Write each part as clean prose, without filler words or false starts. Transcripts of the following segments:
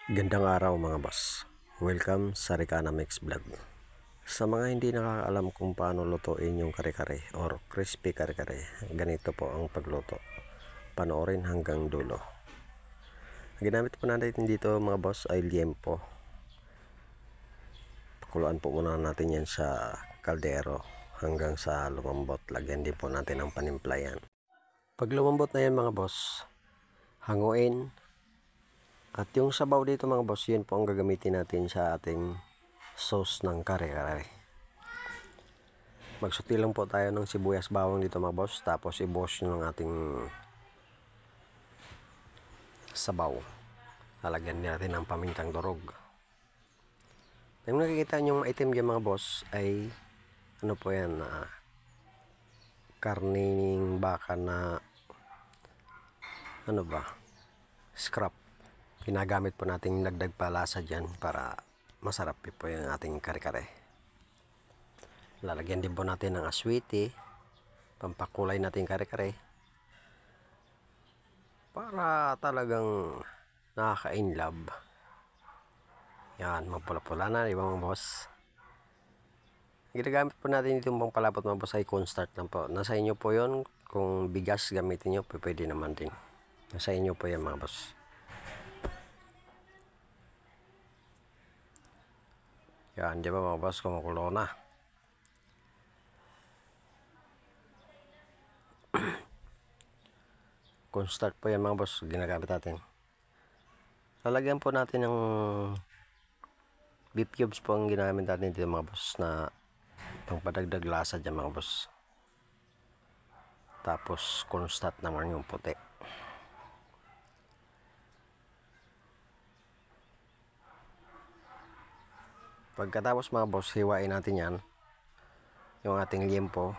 Gandang araw mga boss. Welcome sa Ricana Mix Vlog. Sa mga hindi nakakaalam kung paano lutuin yung kare-kare or crispy kare-kare, ganito po ang pagluto. Panoorin hanggang dulo. Ang ginamit po natin dito mga boss ay liempo. Pakuluan po muna natin yan sa kaldero hanggang sa lumambot. Lagyan din po natin ng panimplayan. Pag lumambot na yan mga boss, hanguin. At yung sabaw dito mga boss, yun po ang gagamitin natin sa ating sauce ng kare-kare. Magsuti lang po tayo ng sibuyas bawang dito mga boss, tapos i-boss nyo ng ating sabaw. Lalagyan natin ng pamintang durog. Yung nakikita nyo item dyan mga boss ay ano po yan, karning baka na ano ba, scrap. Ginagamit po natin dagdag palasa dyan para masarap po yung ating kare-kare. Lalagyan din po natin ng aswiti, pampakulay natin kare-kare para talagang nakaka-inlove. Yan, magpula-pula na, di ba mga boss? Ginagamit po natin itong pampalapot mga boss ay cornstarch lang po. Nasa inyo po yon, kung bigas gamitin nyo, pwede naman din. Nasa inyo po yan mga boss. Yan, di ba mga boss, kumukulo na. Cornstarch po yan mga boss, ginagamit natin. Lalagyan po natin ng beef cubes po ang ginamit natin dito mga boss na pangpadagdag lasa dyan mga boss. Tapos cornstarch naman yung puti. Pagkatapos mga boss, hiwain natin yan, yung ating liempo.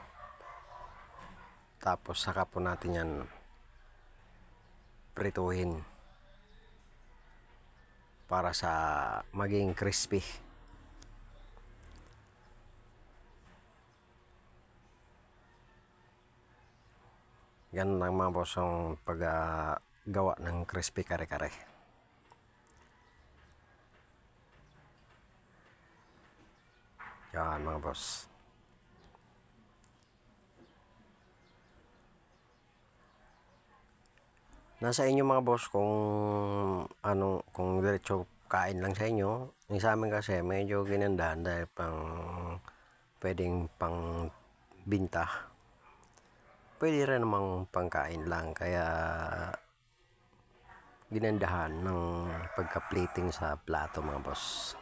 Tapos saka po natin yan prituhin para sa maging crispy. Yan lang mga boss ang paggawa ng crispy kare-kare. Yan mga boss. Nasa inyo mga boss kung kung diretso kain lang sa inyo. Yung sa amin kasi medyo ginandahan dahil pwedeng pang binta. Pwede rin namang pangkain lang, kaya ginandahan ng pagka-plating sa plato mga boss.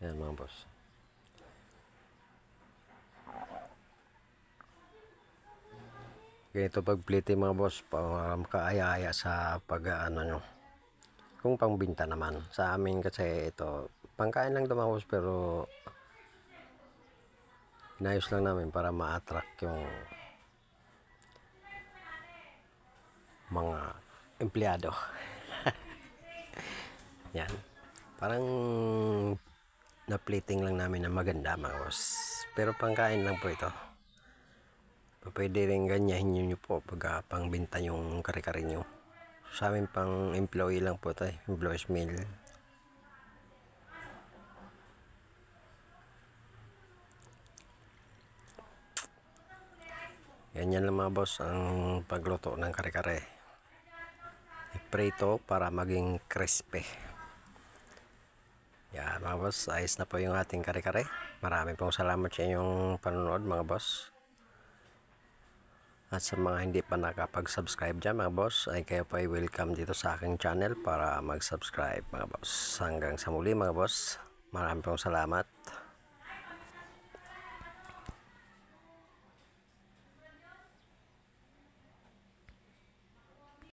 Yan mga boss. Ganito pag-plating mga boss, kaaya-aya sa nyo. Kung pangbinta naman. Sa amin kasi ito, pangkain lang ito mga boss, pero inayos lang namin para ma-attract yung mga empleyado. Yan. Parang na-plating lang namin na maganda mga boss. Pero pangkain lang po ito. Pwede rin ganyahin nyo po pag pangbinta yung kare-kare nyo. Sa amin pang employee lang po ito, employees meal. Ganyan lang mga boss ang pagluto ng kare-kare. I-prito para maging crispy. Yan mga boss, ayos na po yung ating kare-kare. Maraming pong salamat sa inyong panonood mga boss. At sa mga hindi pa nakapag-subscribe dyan mga boss, ay kayo po ay welcome dito sa aking channel para mag-subscribe mga boss. Hanggang sa muli mga boss, maraming pong salamat.